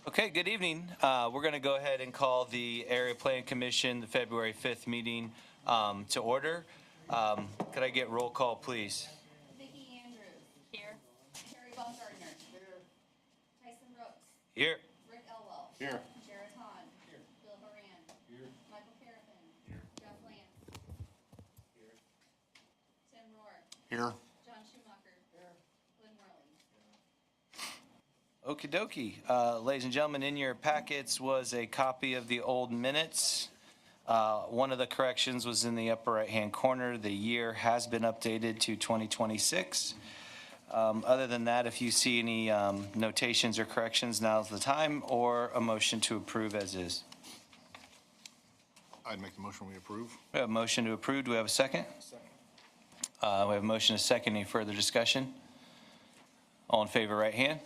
Okay, good evening. We're going to go ahead and call the Area Plan Commission, the February 5th meeting to order. Could I get roll call, please? Vicki Andrews. Here. Terry Baumgartner. Here. Tyson Brooks. Here. Rick Elwell. Here. Jared Hahn. Here. Bill Horan. Here. Michael Carafin. Here. Jeff Lance. Here. Tim Rohr. Here. John Schumacher. Here. Glenn Worley. Okie dokie. Ladies and gentlemen, in your packets was a copy of the old minutes. One of the corrections was in the upper right-hand corner. The year has been updated to 2026. Other than that, if you see any notations or corrections, now's the time, or a motion to approve as is. I'd make the motion we approve. We have a motion to approve. Do we have a second? Second. We have a motion to second. Any further discussion? All in favor, right hand.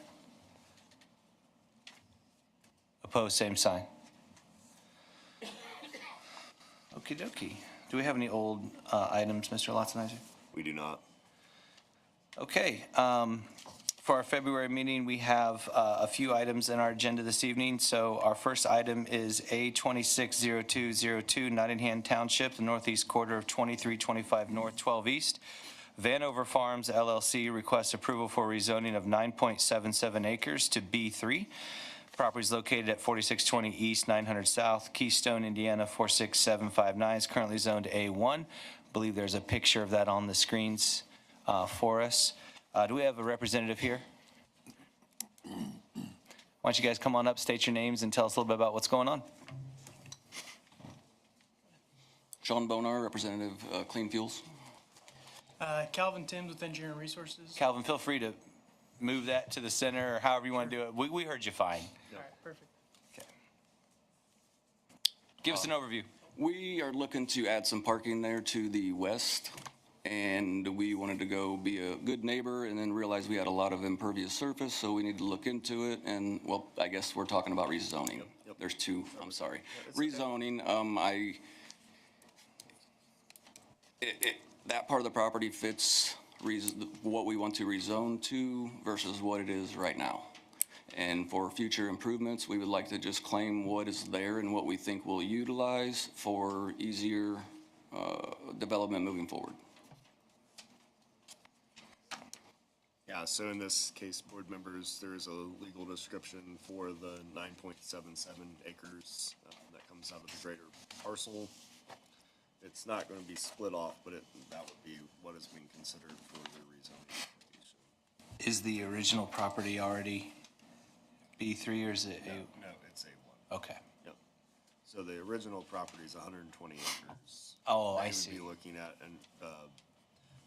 Opposed, same sign. Okie dokie. Do we have any old items, Mr. Lotzenizer? We do not. Okay. For our February meeting, we have a few items in our agenda this evening. So our first item is A260202, Nottingham Township, the northeast quarter of 2325 North 12 East. Vanover Farms LLC requests approval for rezoning of 9.77 acres to B3. Property is located at 4620 East, 900 South, Keystone, Indiana 46759. Is currently zoned A1. I believe there's a picture of that on the screens for us. Do we have a representative here? Why don't you guys come on up, state your names, and tell us a little bit about what's going on. Sean Bonar, representative, Clean Fuels. Calvin Timms with Engineering Resources. Calvin, feel free to move that to the center or however you want to do it. We heard you fine. All right, perfect. Okay. Give us an overview. We are looking to add some parking there to the west, and we wanted to go be a good neighbor and then realized we had a lot of impervious surface, so we need to look into it. And, well, I guess we're talking about rezoning. Yep. There's two, I'm sorry. Okay. Rezoning, that part of the property fits what we want to rezone to versus what it is right now. And for future improvements, we would like to just claim what is there and what we think we'll utilize for easier development moving forward. Yeah, so in this case, board members, there is a legal description for the 9.77 acres that comes out of the greater parcel. It's not going to be split off, but that would be what is being considered for the rezoning application. Is the original property already B3 or is it No, it's A1. Okay. Yep. So the original property is 120 acres. Oh, They I would see. be looking at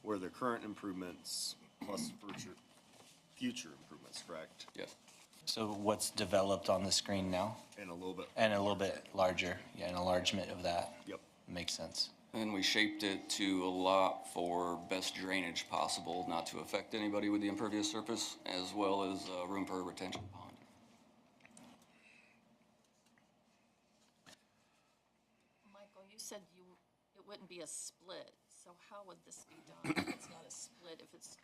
where the current improvements plus future improvements, correct? Yes. So what's developed on the screen now? And a little bit. And a little bit larger, yeah, an enlargement of that. Yep. Makes sense. And we shaped it to allow for best drainage possible, not to affect anybody with the impervious surface, as well as room for a retention pond. Michael, you said it wouldn't be a split, so how would this be done if it's not a split, if it's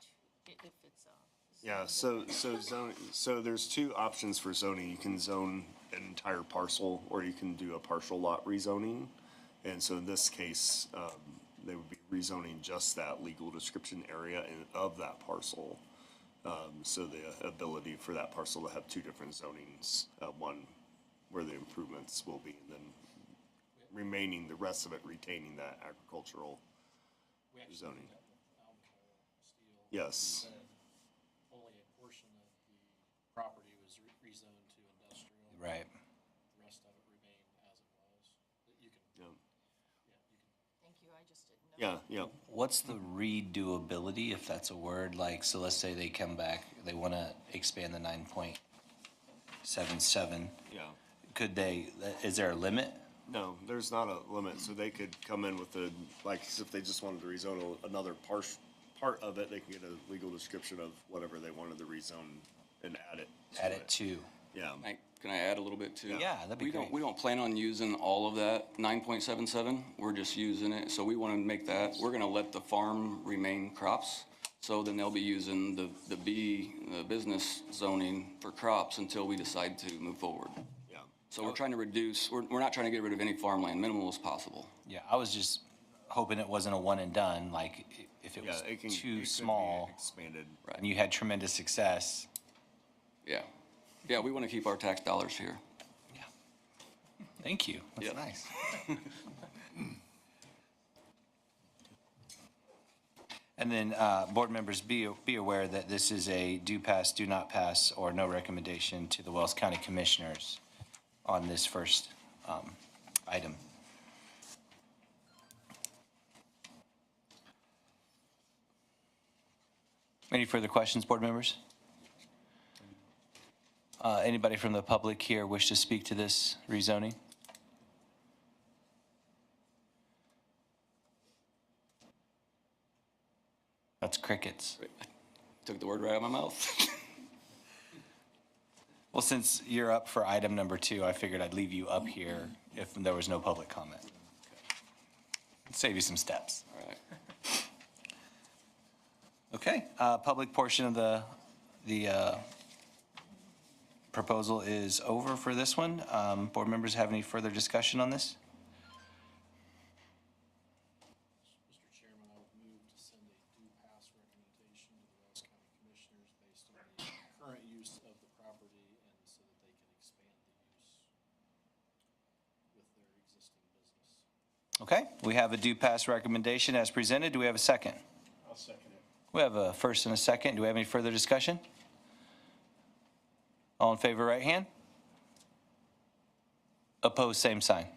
Yeah, so zoning, so there's two options for zoning. You can zone an entire parcel, or you can do a partial lot rezoning. And so in this case, they would be rezoning just that legal description area of that parcel. So the ability for that parcel to have two different zonings, one where the improvements will be, and then remaining, the rest of it retaining that agricultural zoning. Yes. Only a portion of the property was rezoned to industrial. Right. The rest of it remained as it was. But you can, Yeah. you can. thank you, I just didn't know. Yeah, yeah. What's the redoability, if that's a word? Like, so let's say they come back, they want to expand the 9.77. Yeah. Could they, is there a limit? No, there's not a limit, so they could come in with if they just wanted to rezone another part of it, they can get a legal description of whatever they wanted to rezone and add it to Add it to, Yeah, Can I add a little bit too? yeah, that'd be great. We don't plan on using all of that 9.77. We're just using it. So we want to make that, we're going to let the farm remain crops. So then they'll be using the B, the business zoning for crops until we decide to move forward. Yeah. So we're trying to reduce, we're not trying to get rid of any farmland, minimal as possible. Yeah, I was just hoping it wasn't a one and done, like if it Yeah, was it could too be small expanded. and you had tremendous success. Yeah. Yeah, we want to keep our tax dollars here. Thank you. That's Yep. nice. And then, board members, be aware that this is a do pass, do not pass, or no recommendation to the Wells County Commissioners on this first item. Any further questions, board members? Anybody from the public here wish to speak to this rezoning? That's crickets. Took the word right out of my mouth. Well, since you're up for item number 2, I figured I'd leave you up here if there was no public comment. Save you some steps. All right. Okay, public portion of the proposal is over for this one. Board members have any further discussion on this? Mr. Chairman, I would move to send a due pass recommendation to the Wells County Commissioners based on the current use of the property and so that they can expand the use with their existing business. Okay, we have a due pass recommendation as presented. Do we have a second? I'll second it. We have a first and a second. Do we have any further discussion? All in favor, right hand? Opposed, same sign.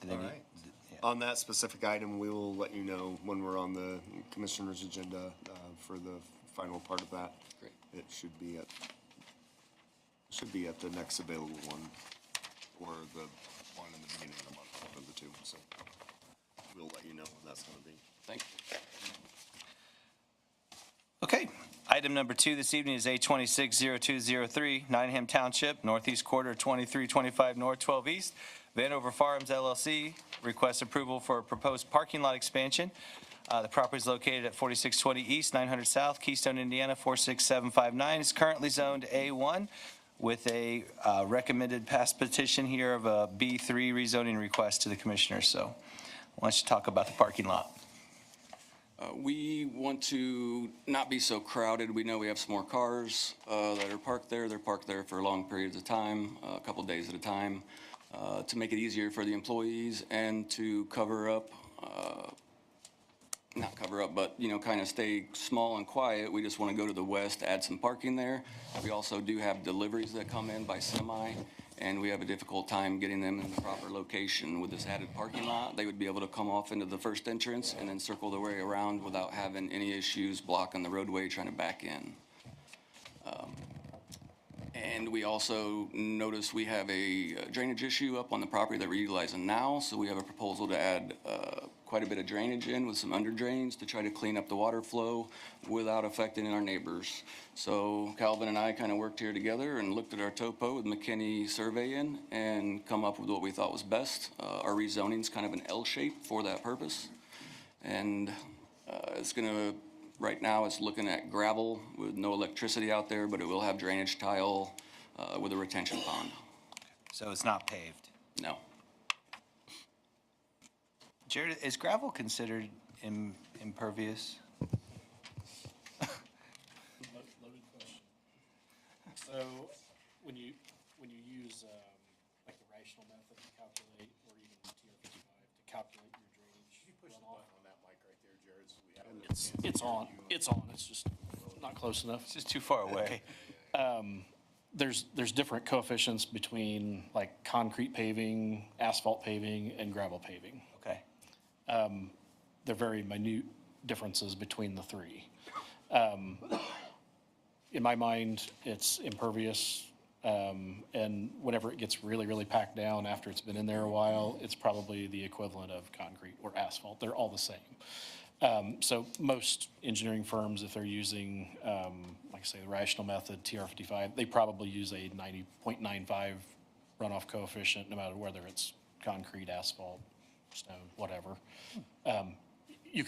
Did they All need- right. On that specific item, we will let you know when we're on the commissioner's agenda for the final part of that. Great. It should be at the next available one, or the one in the beginning of the month, one of the two, so we'll let you know when that's gonna be. Thank you. Okay, item number 2 this evening is A260203, Nottingham Township, Northeast Quarter 2325 North 12 East, Vanover Farms LLC, requests approval for a proposed parking lot expansion. The property is located at 4620 East, 900 South, Keystone, Indiana, 46759. It's currently zoned A1 with a recommended pass petition here of a B3 rezoning request to the commissioners. So why don't you talk about the parking lot? We want to not be so crowded. We know we have some more cars that are parked there. They're parked there for long periods of time, a couple days at a time, to make it easier for the employees and to cover up, not cover up, but, you know, kind of stay small and quiet. We just want to go to the west, add some parking there. We also do have deliveries that come in by semi, and we have a difficult time getting them in the proper location. With this added parking lot, they would be able to come off into the first entrance and then circle their way around without having any issues blocking the roadway trying to back in. And we also notice we have a drainage issue up on the property that we're utilizing now, so we have a proposal to add quite a bit of drainage in with some under drains to try to clean up the water flow without affecting our neighbors. So Calvin and I kind of worked here together and looked at our topo with McKinney Surveying and come up with what we thought was best. Our rezoning's kind of an L shape for that purpose. And it's gonna, right now it's looking at gravel with no electricity out there, but it will have drainage tile with a retention pond. So it's not paved. No. Jared, is gravel considered impervious? Loaded question. So when you use like the rational method to calculate, or even TR55 to calculate your drainage runoff. On that mic right there, Jared, so we have. It's on, it's just not close enough. It's just too far away. There's different coefficients between like concrete paving, asphalt paving, and gravel paving. Okay. They're very minute differences between the three. In my mind, it's impervious, and whenever it gets really, really packed down after it's been in there a while, it's probably the equivalent of concrete or asphalt. They're all the same. So most engineering firms, if they're using, like I say, the rational method, TR55, they probably use a 90.95 runoff coefficient, no matter whether it's concrete, asphalt, stone, whatever. you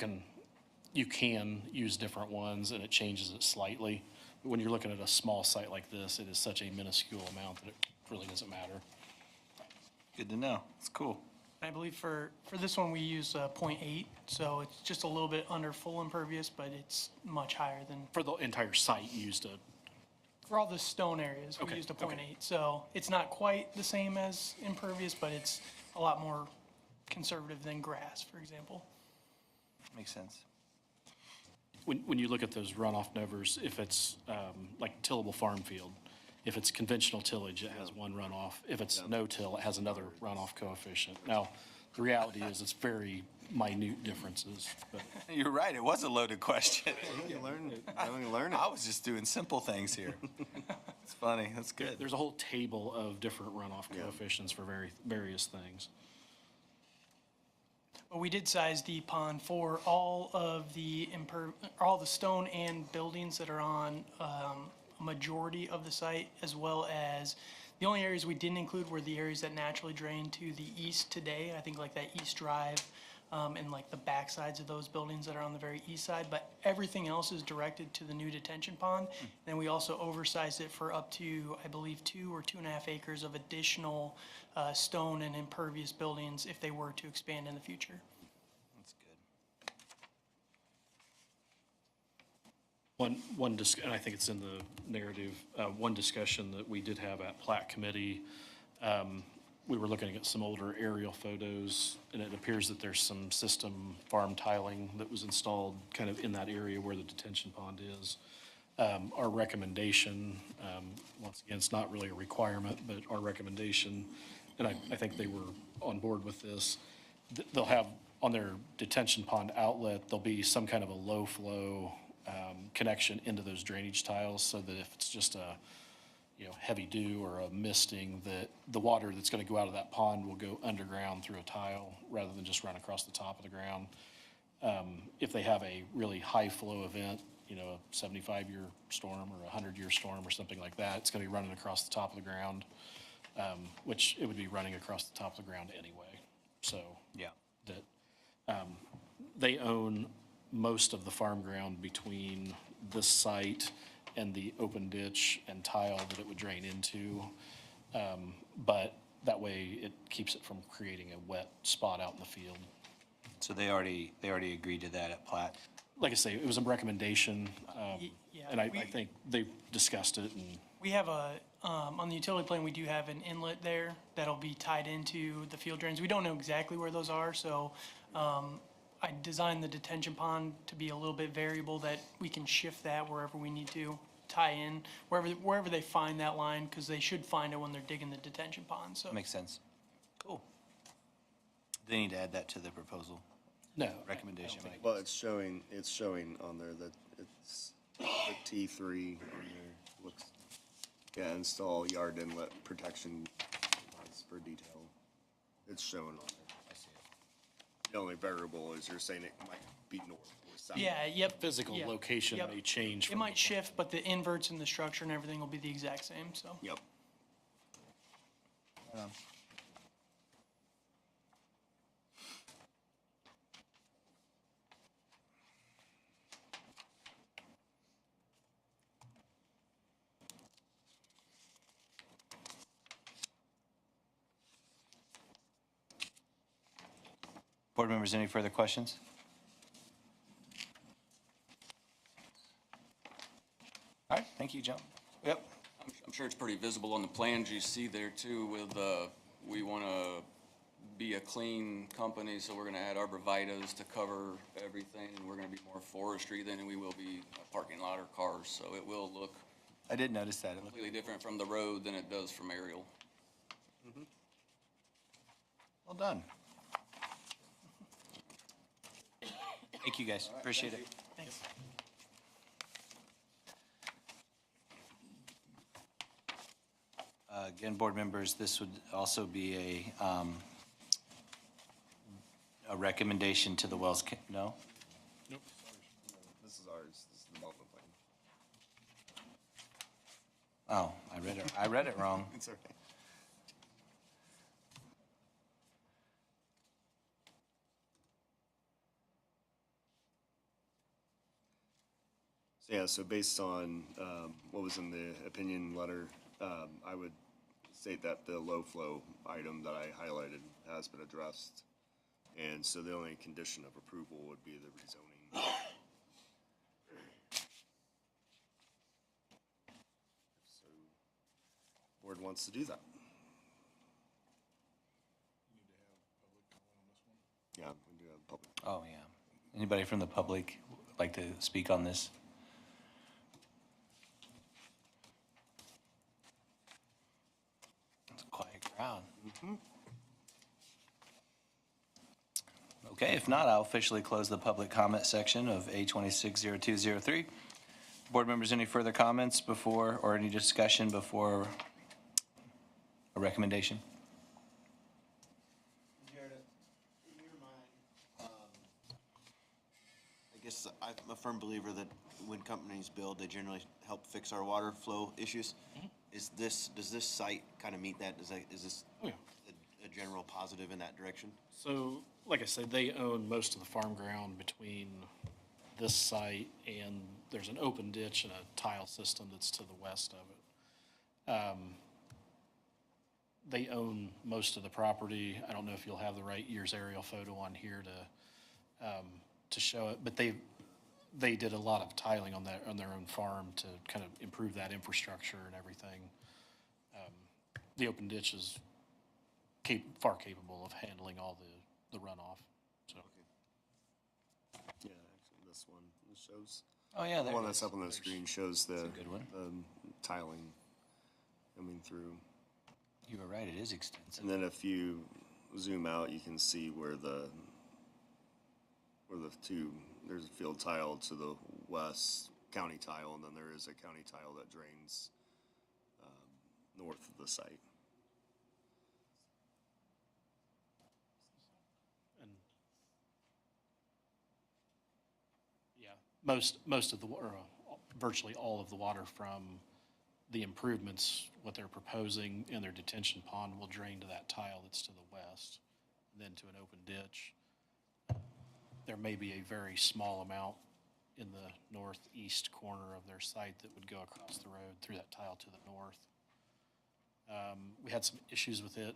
can use different ones and it changes it slightly. When you're looking at a small site like this, it is such a minuscule amount that it really doesn't matter. Good to know. It's cool. I believe for this one, we use 0.8, so it's just a little bit under full impervious, but it's much higher than, For the entire site, you used a, for all the stone areas, we Okay, used a okay. 0.8. So it's not quite the same as impervious, but it's a lot more conservative than grass, for example. Makes sense. when you look at those runoff numbers, if it's like tillable farm field, if it's conventional tillage, it has one runoff. If it's no-till, it has another runoff coefficient. Now, the reality is it's very minute differences, but You're right. It was a loaded question. You learn it. You learn it. I was just doing simple things here. It's funny. That's good. there's a whole table of different runoff coefficients for various things. But we did size the pond for all of all the stone and buildings that are on a majority of the site, as well as the only areas we didn't include were the areas that naturally drain to the east today. I think like that East Drive and like the back sides of those buildings that are on the very east side. But everything else is directed to the new detention pond. Then we also oversized it for up to, I believe, 2 or 2.5 acres of additional stone and impervious buildings if they were to expand in the future. That's good. And I think it's in the narrative, one discussion that we did have at Plat Committee, we were looking at some older aerial photos, and it appears that there's some system farm tiling that was installed kind of in that area where the detention pond is. Our recommendation, once again, it's not really a requirement, but our recommendation, and I think they were on board with this, they'll have on their detention pond outlet, there'll be some kind of a low flow connection into those drainage tiles, so that if it's just a heavy dew or a misting, that the water that's going to go out of that pond will go underground through a tile rather than just run across the top of the ground. If they have a really high flow event, a 75-year storm or a 100-year storm or something like that, it's going to be running across the top of the ground, which it would be running across the top of the ground anyway. So Yeah. that they own most of the farm ground between this site and the open ditch and tile that it would drain into. But that way it keeps it from creating a wet spot out in the field. So they already agreed to that at Platt. Like I say, it was a recommendation, yeah, and I we- think they discussed it, and We have on the utility plan, we do have an inlet there that'll be tied into the field drains. We don't know exactly where those are, so I designed the detention pond to be a little bit variable, that we can shift that wherever we need to tie in, wherever they find that line, because they should find it when they're digging the detention pond, so. Makes sense. Cool. They need to add that to the proposal no. recommendation, Mike. Well, it's showing on there that it's the T3 on there. Looks, install yard inlet protection device for detail. It's showing on there. I see it. The only variable is you're saying it might be north or south. Yeah, yep. Physical yeah, location yep. may change. It from might the- shift, but the inverts and the structure and everything will be the exact same, so. Yep. Board members, any further questions? All right, thank you, John. Yep. I'm sure it's pretty visible on the plans you see there too with, we want to be a clean company, so we're going to add arborvitaes to cover everything, and we're going to be more forestry than we will be a parking lot or cars, so it will look I did notice that. It looked- completely different from the road than it does from aerial. Well done. Thank you, guys. Appreciate it. Thanks. Again, board members, this would also be a recommendation to the Wells, no? This is ours. This is the development plan. Oh, I read it wrong. It's okay. So yeah, so based on what was in the opinion letter, I would state that the low flow item that I highlighted has been addressed. And so the only condition of approval would be the rezoning. So board wants to do that. Yeah, we do have public. Oh, yeah. Anybody from the public would like to speak on this? It's a quiet crowd. Okay, if not, I'll officially close the public comment section of A260203. Board members, any further comments before, or any discussion before a recommendation? Jared, in your mind, I guess I'm a firm believer that when companies build, they generally help fix our water flow issues. Does this site kind of meet that? Is this Oh, yeah. a general positive in that direction? So, like I said, they own most of the farm ground between this site and there's an open ditch and a tile system that's to the west of it. They own most of the property. I don't know if you'll have the right year's aerial photo on here to show it, but they did a lot of tiling on their own farm to kind of improve that infrastructure and everything. The open ditch is far capable of handling all the runoff, so. Yeah, actually, this one shows, Oh, yeah, the there one it that's is. up on the screen shows the good one. tiling coming through. You were right, it is extensive. And then if you zoom out, you can see where the there's a field tile to the west, county tile, and then there is a county tile that drains north of the site. And yeah, most of the, virtually all of the water from the improvements, what they're proposing in their detention pond will drain to that tile that's to the west, and then to an open ditch. There may be a very small amount in the northeast corner of their site that would go across the road through that tile to the north. We had some issues with it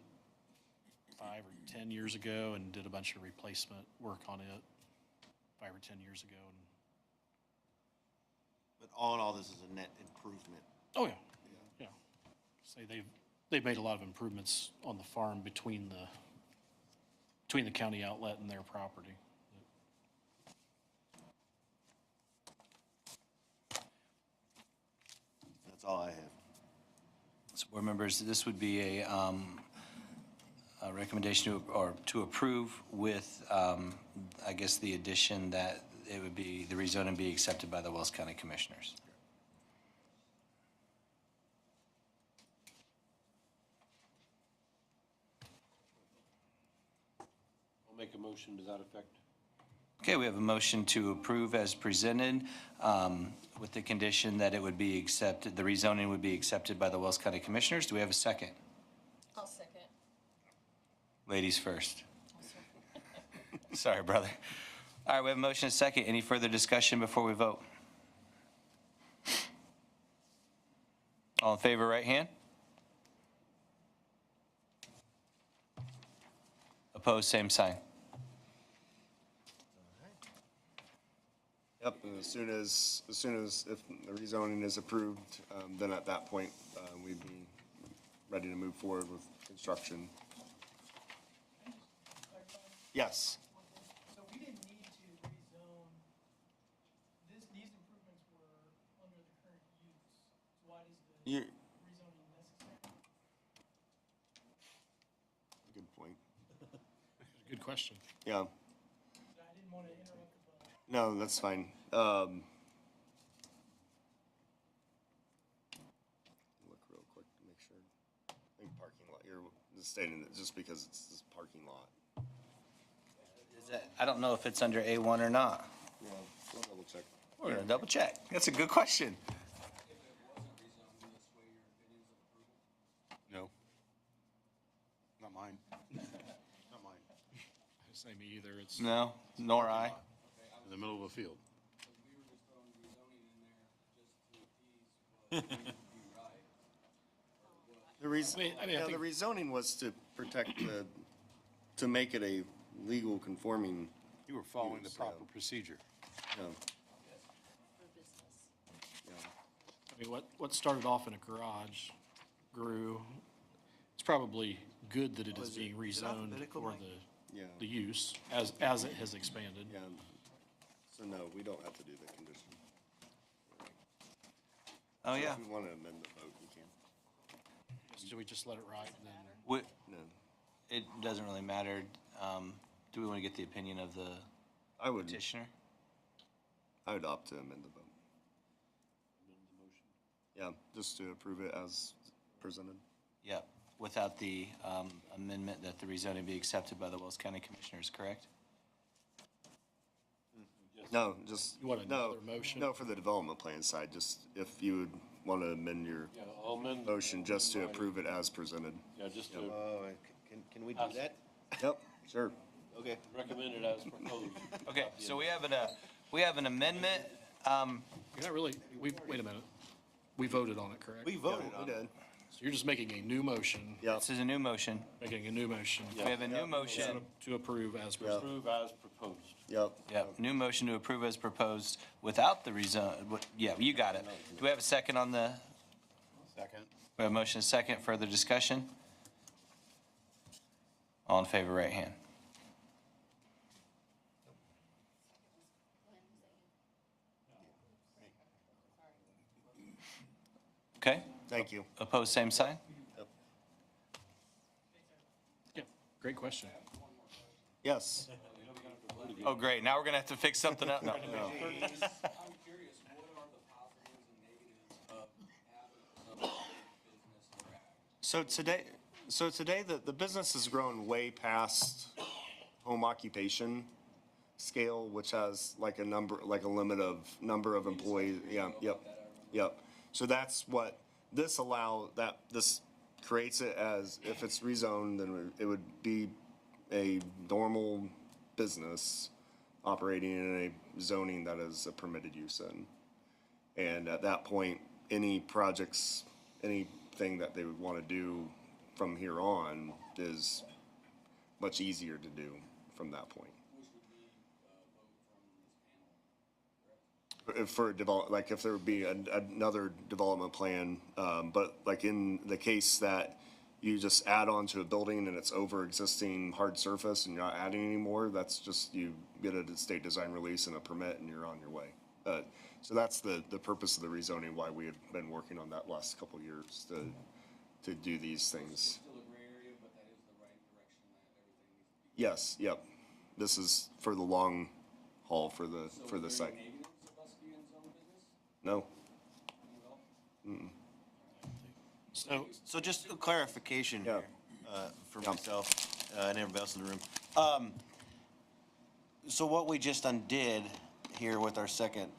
5 or 10 years ago and did a bunch of replacement work on it 5 or 10 years ago. And But all in all, this is a net improvement. oh yeah, yeah. Say they've made a lot of improvements on the farm between the county outlet and their property. That's all I have. So, board members, this would be a recommendation to approve with, I guess, the addition that it would be, the rezoning be accepted by the Wells County Commissioners. I'll make a motion to that effect. Okay, we have a motion to approve as presented, with the condition that it would be accepted, the rezoning would be accepted by the Wells County Commissioners. Do we have a second? I'll second. Ladies first. Sorry, brother. All right, we have a motion and a second. Any further discussion before we vote? All in favor, right hand? Opposed, same sign. Yep, and as soon as if the rezoning is approved, then at that point, we'd be ready to move forward with construction. Yes. So we didn't need to rezone, these improvements were under the current use. So why does the You're, rezoning necessary? Good point. Good question. Yeah, So I didn't want to interrupt the vote. no, that's fine. Look real quick to make sure. I think parking lot, you're just stating that just because it's this parking lot. I don't know if it's under A1 or not. Yeah, we'll double check. We're gonna double check. That's a good question. No. Not mine. Not mine. Say me either. It's No, nor I. In the middle of a field. We were just throwing rezoning in there The reason, I mean, I yeah, the think- rezoning was to protect to make it a legal conforming, You were following the Use, proper procedure. you know, For business. you know. I mean, what started off in a garage grew, it's probably good that it is being rezoned alphabetical, for Mike? the Yeah, use as it has expanded. yeah. So no, we don't have to do the condition. Oh, yeah. If we want to amend the vote, we can. Should we just let it ride and then? We- No, It doesn't really matter. Do we want to get the opinion of the I would petitioner? opt to amend the vote. Yeah, just to approve it as presented. Yep, without the amendment that the rezoning be accepted by the Wells County Commissioners, correct? No, just, You want no, another motion? no, for the development plan side, just if you would want to amend your Yeah, I'll amend. motion just to approve it as presented. Yeah, just to Oh, can we do that? Yep, sure. Okay. recommend it as proposed. Okay, so we have an amendment. You're not really, wait a minute. We voted on it, correct? We voted We on it. did. So you're just making a new motion, Yep, This is a new motion. making a new motion We have a new motion. to approve as presented. Approve as proposed. yep. Yep, new motion to approve as proposed without the rezone. Yeah, you got it. Do we have a second on the, Second. we have a motion, and a second, further discussion? All in favor, right hand. Okay, Thank you. opposed, same sign? Yeah, great question. Yes. Oh, great, now we're gonna have to fix something up. No. I'm curious, what are the positives and negatives of having a business or ag? So today, the business has grown way past home occupation scale, which has like a limit of number of employees. Yeah, yep. So that's what this this creates it as, if it's rezoned, then it would be a normal business operating in a zoning that is a permitted use in. And at that point, any projects, anything that they would want to do from here on is much easier to do from that point. For like if there would be another development plan, but like in the case that you just add on to a building and it's over existing hard surface and you're not adding anymore, that's just, you get a state design release and a permit and you're on your way. So that's the purpose of the rezoning, why we had been working on that last couple of years to do these things. Still a gray area, but that is the right direction that everything needs to be. Yes, yep. This is for the long haul for the site. Negatives of us being zone business? No, So just a clarification Yeah. here, for myself, and everybody else in the room. So what we just undid here with our second,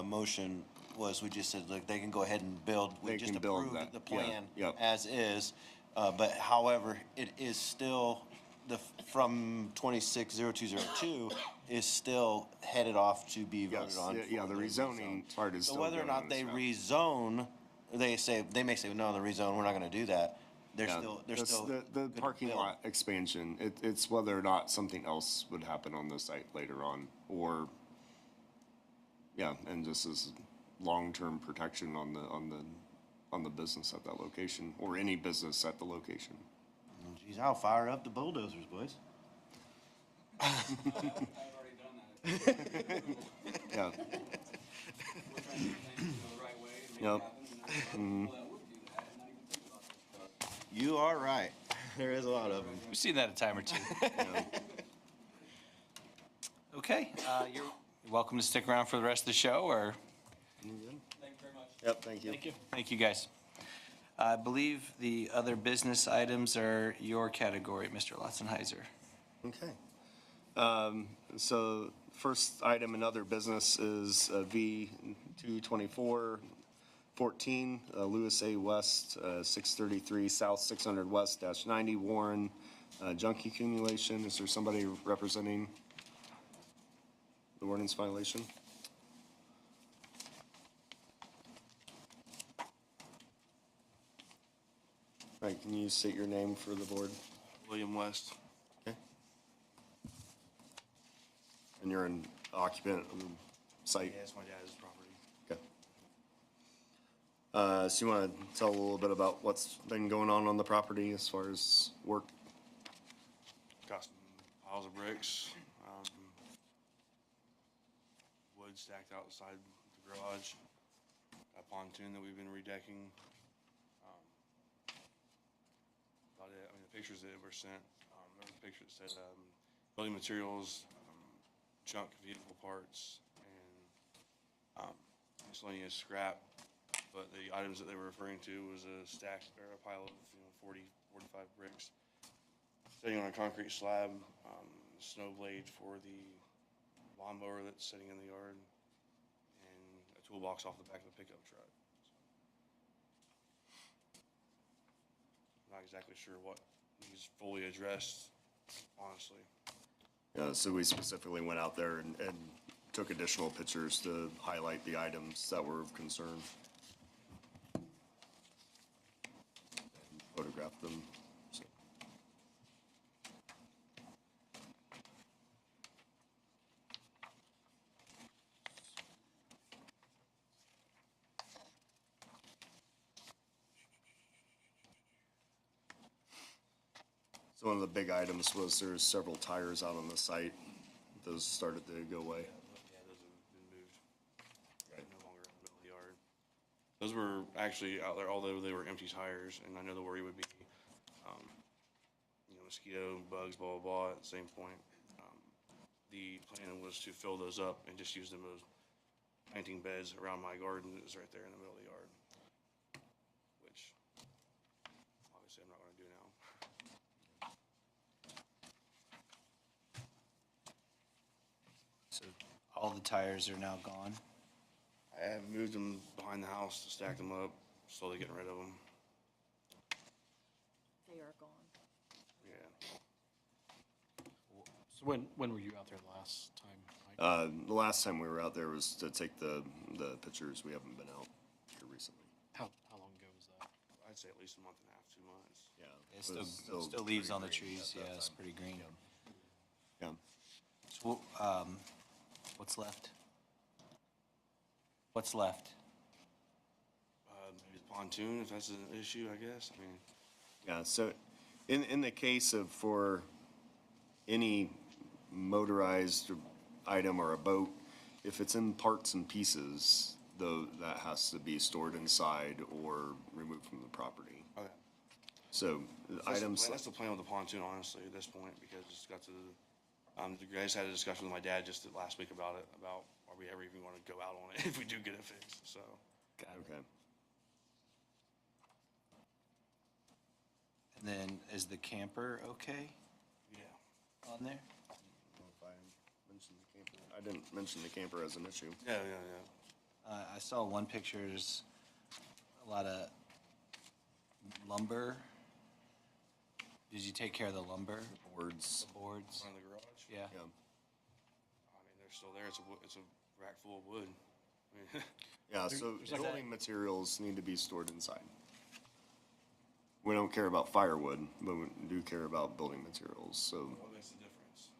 motion was we just said, look, they can go ahead and build. We They just can build approved that. the Yeah, plan yep. as is, but however, it is still, from 260202 is still headed off to be voted yes, on. yeah, the for rezoning part is So still whether or going not on they this rezone, they may say, no, the rezone, we're not gonna do that. They're Yeah, still, the good to parking build. lot expansion, it's whether or not something else would happen on the site later on, or, yeah, and just as long-term protection on the business at that location, or any business at the location. Geez, I'll fire up the bulldozers, boys. I've already done that. Yeah, We're trying to do things the right way and make it Yep. happen. And there's a lot of people that would do that and not even think about this stuff. You are right. There is a lot of them. We've seen that a time or two. Okay, you're welcome to stick around for the rest of the show, or, Thank you very much. yep, thank you. Thank you. thank you, guys. I believe the other business items are your category, Mr. Latzenheiser. Okay. So first item in other business is V 22414, Lewis A. West, 633 South 600 West -90 Warren, junk accumulation. Is there somebody representing the ordinance violation? All right, can you state your name for the board? William West. Okay. And you're an occupant of the site? Yeah, it's my dad's property. Okay. So you want to tell a little bit about what's been going on the property as far as work? Got some piles of bricks, wood stacked outside the garage. Got a pontoon that we've been redecking. About it. I mean, the pictures that were sent, there was a picture that said, building materials, junk vehicle parts, and, miscellaneous scrap. But the items that they were referring to was a stack or a pile of, 40, 45 bricks sitting on a concrete slab, snow blade for the lawnmower that's sitting in the yard, and a toolbox off the back of the pickup truck. Not exactly sure what needs fully addressed, honestly. So we specifically went out there and took additional pictures to highlight the items that were of concern. Photographed them. So. So one of the big items was there's several tires out on the site. Those started to go away. Yeah, those have been moved. No longer in the middle of the yard. Those were actually out there, although they were empty tires, and I know the worry would be, mosquito, bugs, blah, blah, blah, at the same point. The plan was to fill those up and just use them as planting beds around my garden that is right there in the middle of the yard. Which, obviously, I'm not gonna do now. So all the tires are now gone? I have moved them behind the house to stack them up, slowly getting rid of them. They are gone. Yeah. So when were you out there the last time, Mike? The last time we were out there was to take the pictures. We haven't been out here recently. How long ago was that? I'd say at least a month and a half, 2 months. Yeah. It's it was still leaves pretty on the green trees, at that yeah, it's time. pretty green. Yeah. So, what's left? What's left? Maybe the pontoon, if that's an issue, I guess. I mean, Yeah, so in the case of for any motorized item or a boat, if it's in parts and pieces, though, that has to be stored inside or removed from the property. okay. So items, That's the plan with the pontoon, honestly, at this point, because it's got to, the guys had a discussion with my dad just last week about it, about are we ever even gonna go out on it if we do get it fixed, so. okay. And then is the camper okay Yeah. on there? I didn't mention the camper as an issue. Yeah. I saw one picture, there's a lot of lumber. Did you take care of the lumber? Boards. The boards? On the garage? Yeah. Yeah. I mean, they're still there. It's a rack full of wood. I mean, Yeah, so there's like building materials need to be stored inside. We don't care about firewood, but we do care about building materials, so what makes the difference?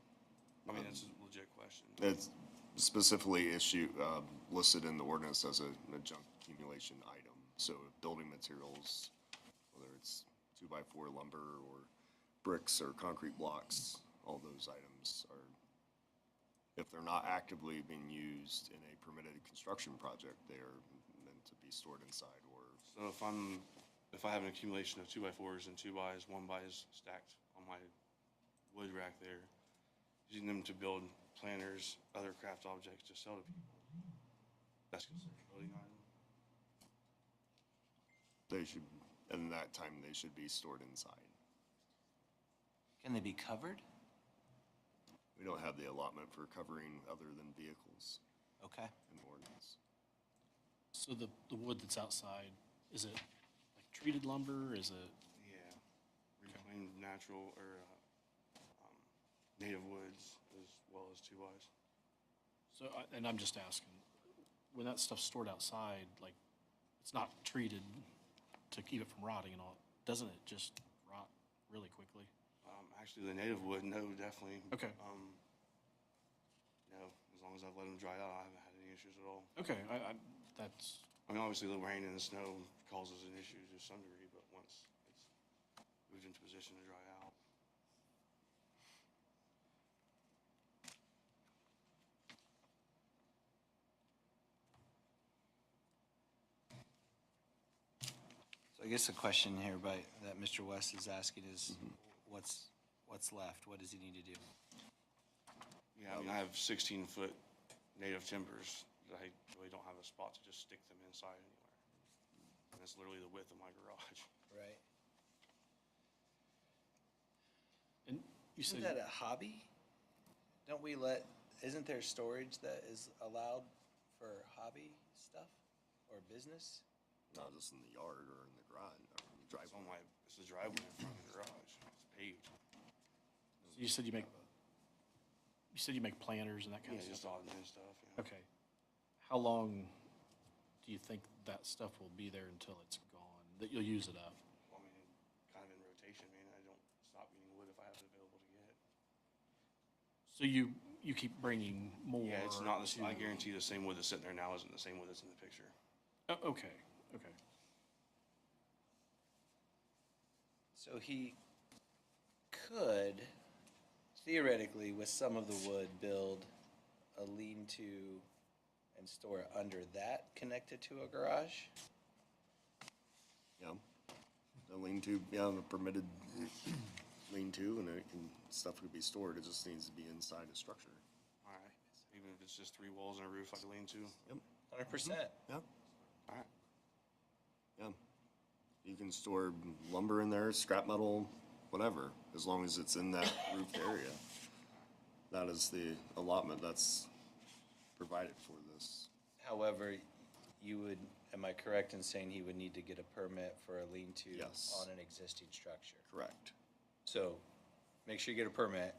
I mean, that's a legit question. it's specifically listed in the ordinance as a junk accumulation item. So building materials, whether it's 2x4 lumber or bricks or concrete blocks, all those items are, if they're not actively being used in a permitted construction project, they are meant to be stored inside or. So if I have an accumulation of 2x4s and 2x's, 1x's stacked on my wood rack there, using them to build planters, other craft objects to sell to people, that's considered a building item? They should, and that time they should be stored inside. Can they be covered? We don't have the allotment for covering other than vehicles Okay. in the ordinance. So the wood that's outside, is it like treated lumber? Is it? Yeah. Reclaimed natural or native woods as well as 2x's. So, and I'm just asking, when that stuff's stored outside, like, it's not treated to keep it from rotting and all, doesn't it just rot really quickly? Actually, the native wood, no, definitely. Okay. No, as long as I've let them dry out, I haven't had any issues at all. Okay, that's, I mean, obviously, the rain and the snow causes an issue to some degree, but once it's moved into position to dry out. So I guess the question here that Mr. West is asking is, what's left? What does he need to do? Yeah, I mean, I have 16-foot native timbers that I really don't have a spot to just stick them inside anywhere. And that's literally the width of my garage. Right. and you Isn't said, that a hobby? Isn't there storage that is allowed for hobby stuff or business? Not just in the yard or in the garage or in the It's on driveway. it's the driveway in front of the garage. It's paved. you said you make planters and that kind Yeah, of just stuff? odd man stuff, yeah. Okay. How long do you think that stuff will be there until it's gone, that you'll use it up? I mean, kind of in rotation, man. I don't stop getting wood if I have it available to get. So you keep bringing more? Yeah, it's not, to- I guarantee the same wood that's sitting there now isn't the same wood that's in the picture. Okay. So he could theoretically, with some of the wood, build a lean-to and store it under that connected to a garage? Yeah. A lean-to, yeah, a permitted lean-to, and stuff could be stored. It just needs to be inside a structure. All right. Even if it's just 3 walls and a roof like a lean-to? Yep. 100%. Yeah. All right. Yeah. You can store lumber in there, scrap metal, whatever, as long as it's in that roofed area. That is the allotment that's provided for this. However, am I correct in saying he would need to get a permit for a lean-to Yes. on an existing structure? Correct. So, make sure you get a permit,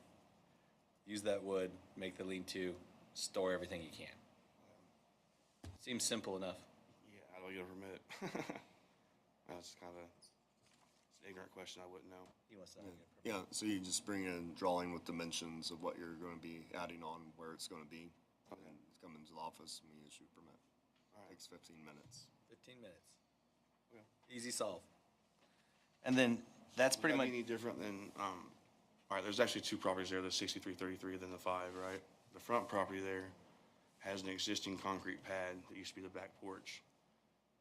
use that wood, make the lean-to, store everything you can. Seems simple enough. Yeah, how do I get a permit? That's kind of it's an ignorant question. I wouldn't know. He wants to know how to get a permit. Yeah, so you just bring in drawing with dimensions of what you're gonna be adding on, where it's gonna be. And come into the office and we issue a permit. Takes 15 minutes. 15 minutes. Okay. Easy solve. And then, that's pretty Would much, that be any different than, all right, there's actually 2 properties there, the 6333 then the 5, right? The front property there has an existing concrete pad that used to be the back porch.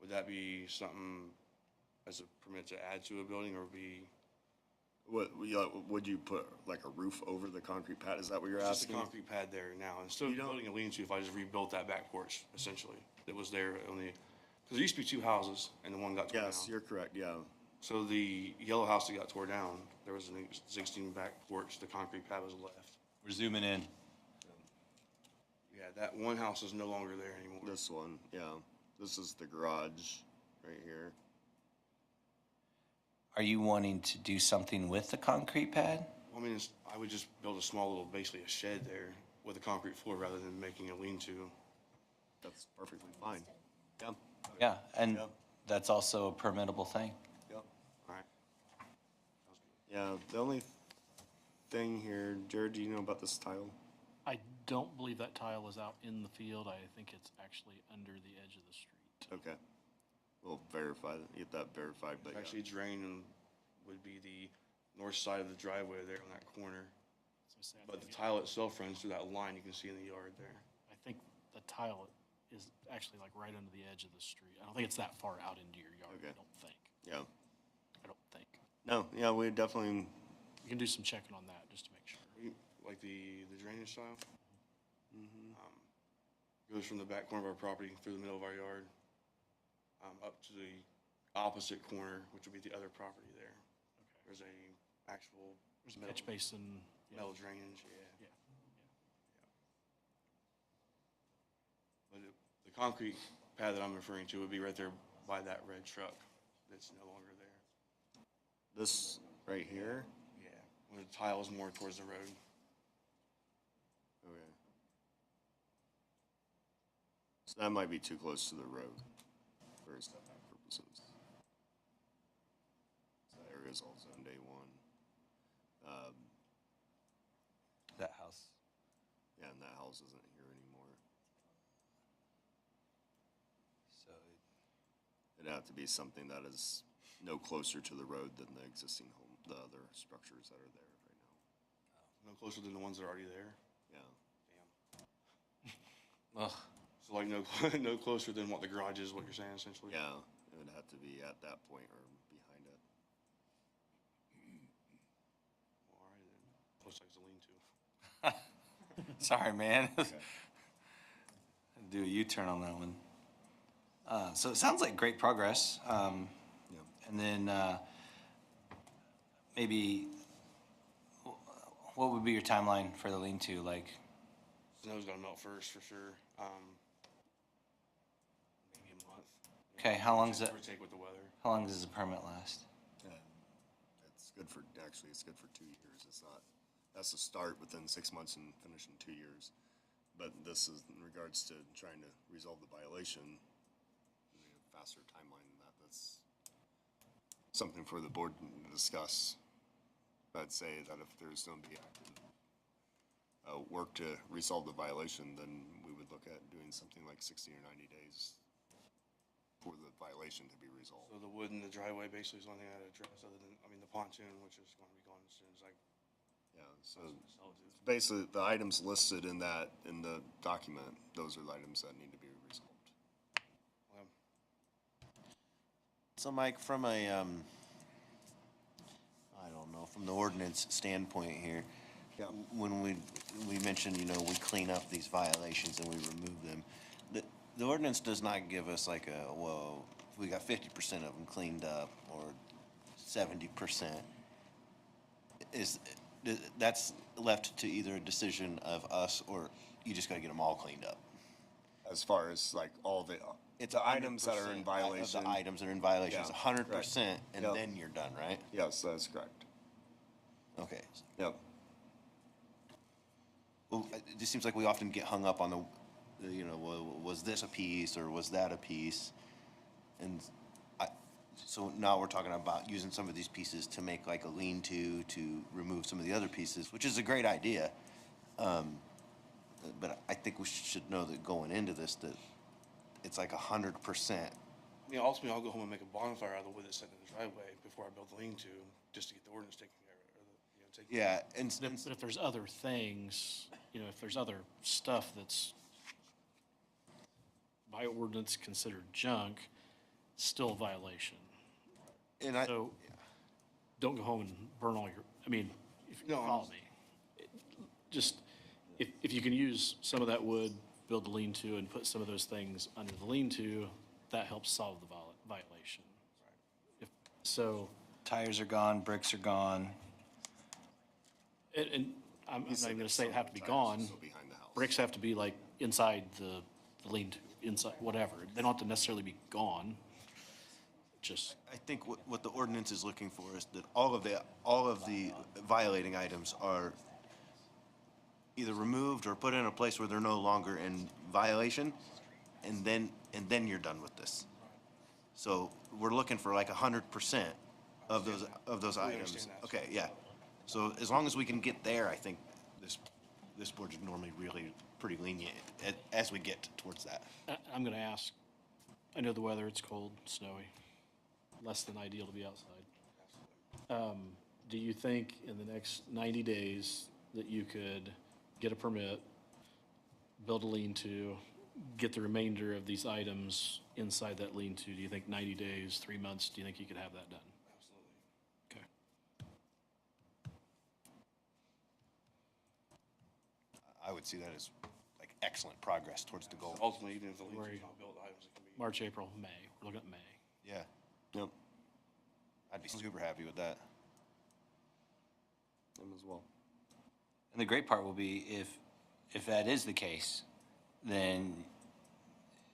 Would that be something as a permit to add to a building or be What, would you put like a roof over the concrete pad? Is that what you're just a asking? concrete pad there now? Instead of You don't- building a lean-to, if I just rebuilt that back porch, essentially, that was there on the, because there used to be 2 houses and the one got torn down. Yes, you're correct, yeah. So the yellow house that got tore down, there was an existing back porch, the concrete pad was left. we're zooming in. Yeah, that one house is no longer there anymore. This one, yeah. This is the garage right here. Are you wanting to do something with the concrete pad? I mean, I would just build a small little, basically a shed there with a concrete floor rather than making a lean-to. That's perfectly fine. Yeah, Yeah, and Yeah. that's also a permittable thing. yep. All right. Yeah, the only thing here, Jared, do you know about this tile? I don't believe that tile is out in the field. I think it's actually under the edge of the street. Okay. We'll verify, get that verified, but yeah. Actually, drain and would be the north side of the driveway there on that corner. So I say, I But the think tile itself runs through that line you can see in the yard there. I think the tile is actually like right under the edge of the street. I don't think it's that far out into your yard, Okay. I don't think. Yeah. I don't think. No, yeah, we definitely, You can do some checking on that just to make sure. Like the drainage tile. Goes from the back corner of our property through the middle of our yard, up to the opposite corner, which would be the other property there. There's a actual There's a catch basin. Yeah. metal drainage, yeah. Yeah. But the concrete pad that I'm referring to would be right there by that red truck that's no longer there. this right here, Yeah, when the tile is more towards the road. okay. So that might be too close to the road for setback purposes. So That house. Yeah, and that house isn't here anymore. So, It'd have to be something that is no closer to the road than the existing home, the other structures that are there right now. No closer than the ones that are already there. Yeah. Damn. ugh. So like no, no closer than what the garage is, what you're saying essentially? Yeah, it would have to be at that point or behind it. Well, all right then. Looks like it's a lean-to. Sorry, man. Do a U-turn on that one. So it sounds like great progress. Yeah. And then maybe, what would be your timeline for the lean-to? Like, Snow's gotta melt first for sure. Maybe a month. okay, how long does Give it, or take with the weather. how long does the permit last? It's good for, actually, it's good for 2 years. It's not, that's the start within 6 months and finish in 2 years. But this is in regards to trying to resolve the violation, faster timeline than that. That's something for the board to discuss. I'd say that if there's going to be active work to resolve the violation, then we would look at doing something like 60 or 90 days for the violation to be resolved. So the wood in the driveway basically is the only thing I'd address other than, I mean, the pontoon, which is gonna be gone as soon as I Yeah, so sell it. basically, the items listed in that, in the document, those are the items that need to be resolved. Well, So Mike, from a, I don't know, from the ordinance standpoint here, Yeah. when we mentioned, you know, we clean up these violations and we remove them, the ordinance does not give us like a, well, we got 50% of them cleaned up or 70%. That's left to either a decision of us or you just gotta get them all cleaned up. As far as like all the, It's the items that are 100% in of violation. the items that are in violation, it's Yeah, 100%, and Yep. then you're done, right? Yes, that's correct. Okay. Yep. Well, it just seems like we often get hung up on the, you know, well, was this a piece or was that a piece? And so now we're talking about using some of these pieces to make like a lean-to, to remove some of the other pieces, which is a great idea. But I think we should know that going into this, that it's like 100%. I mean, ultimately, I'll go home and make a bonfire out of the wood that's sitting in the driveway before I build the lean-to, just to get the ordinance taken care of, or the, you know, taken. Yeah, and But if there's other things, you know, if there's other stuff that's by ordinance considered junk, still a violation. and I, So don't go home and burn all your, I mean, if you No, I'm follow just- me. Just, if you can use some of that wood, build the lean-to and put some of those things under the lean-to, that helps solve the violation. If, so, Tires are gone, bricks are gone. and I'm not even gonna say it have to be Tires gone. still behind the house. Bricks have to be like inside the lean-to, inside, whatever. They don't have to necessarily be gone. Just, I think what the ordinance is looking for is that all of the violating items are either removed or put in a place where they're no longer in violation, and then you're done with this. So we're looking for like 100% of those items. understand that. Okay, yeah. So as long as we can get there, I think this board's normally really pretty lenient as we get towards that. I'm gonna ask, I know the weather, it's cold, snowy, less than ideal to be outside. Do you think in the next 90 days that you could get a permit, build a lean-to, get the remainder of these items inside that lean-to? Do you think 90 days, 3 months, do you think you could have that done? Absolutely. Okay. I would see that as like excellent progress towards the goal. Ultimately, even if the lean-to Worry. is not built, the items, it can be. March, April, May, we're looking at May. Yeah, Yep, I'd be super happy with that. them as well. And the great part will be if that is the case, then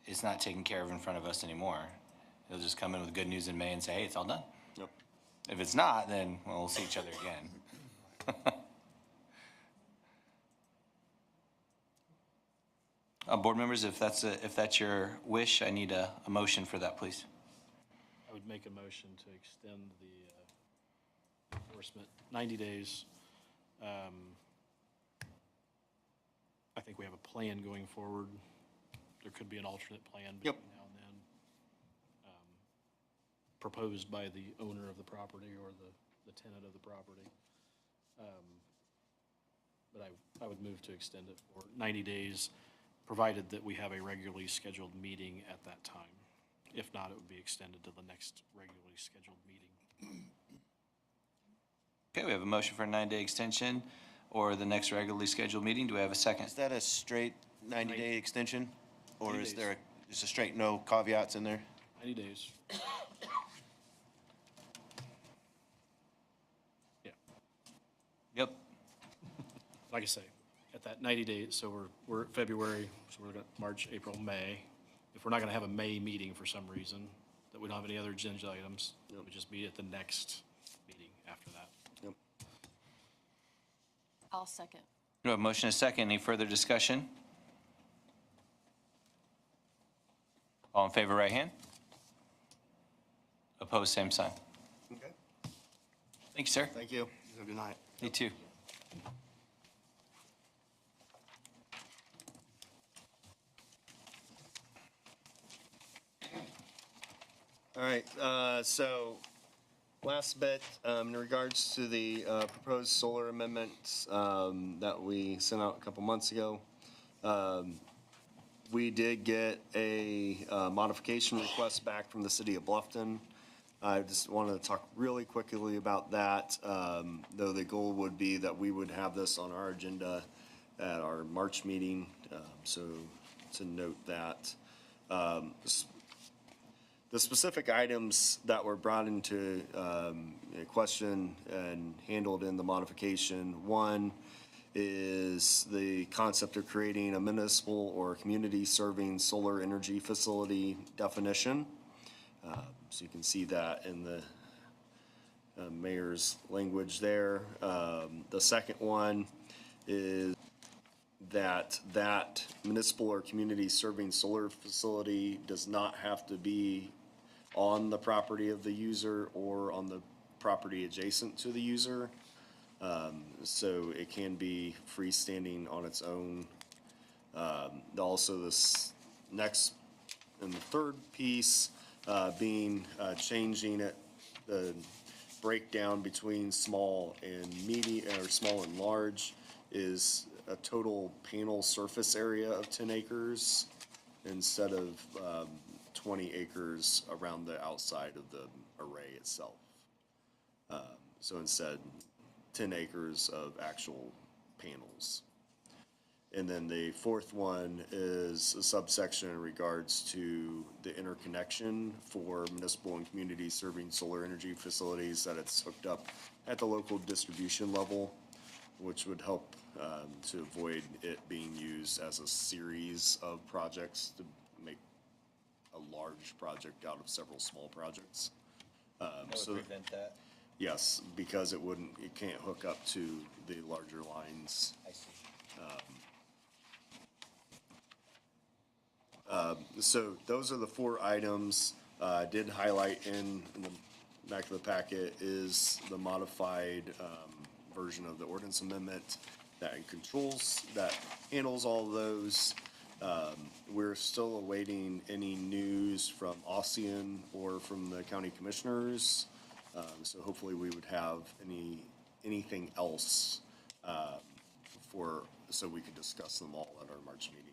it's not taken care of in front of us anymore. He'll just come in with good news in May and say, hey, it's all done. Yep. If it's not, then well, we'll see each other again. Board members, if that's your wish, I need a motion for that, please. I would make a motion to extend the enforcement 90 days I think we have a plan going forward. There could be an alternate plan Yep. between now and then, proposed by the owner of the property or the tenant of the property. But I would move to extend it for 90 days, provided that we have a regularly scheduled meeting at that time. If not, it would be extended to the next regularly scheduled meeting. Okay, we have a motion for a 9-day extension or the next regularly scheduled meeting. Do we have a second? Is that a straight 90-day extension? Or 90 is days. there just a straight no caveats in there? 90 days. Yeah, Yep. like I say, at that 90 days, so we're at February, so we're got March, April, May. If we're not gonna have a May meeting for some reason, that we don't have any other agenda items, it would just be at the next meeting after that. Yep. I'll second. We have a motion and a second. Any further discussion? All in favor, right hand. Opposed, same sign. Okay. Thank you, sir. Thank you. Have a good night. You too. All right, so last bit, in regards to the proposed solar amendments that we sent out a couple months ago. We did get a modification request back from the city of Bluffton. I just wanted to talk really quickly about that, though the goal would be that we would have this on our agenda at our March meeting, so to note that. The specific items that were brought into question and handled in the modification, one is the concept of creating a municipal or community-serving solar energy facility definition. So you can see that in the mayor's language there. The second one is that municipal or community-serving solar facility does not have to be on the property of the user or on the property adjacent to the user. So it can be freestanding on its own. Also, this next and the third piece being changing it, the breakdown between small and medium, or small and large, is a total panel surface area of 10 acres instead of 20 acres around the outside of the array itself. So instead, 10 acres of actual panels. And then the fourth one is a subsection in regards to the interconnection for municipal and community serving solar energy facilities, that it's hooked up at the local distribution level, which would help to avoid it being used as a series of projects to make a large project out of several small projects. So prevent that. yes, because it can't hook up to the larger lines. I see. So those are the four items. I did highlight in the back of the packet is the modified version of the ordinance amendment that handles all of those. We're still awaiting any news from Ossian or from the county commissioners. So hopefully we would have anything else so we could discuss them all at our March meeting.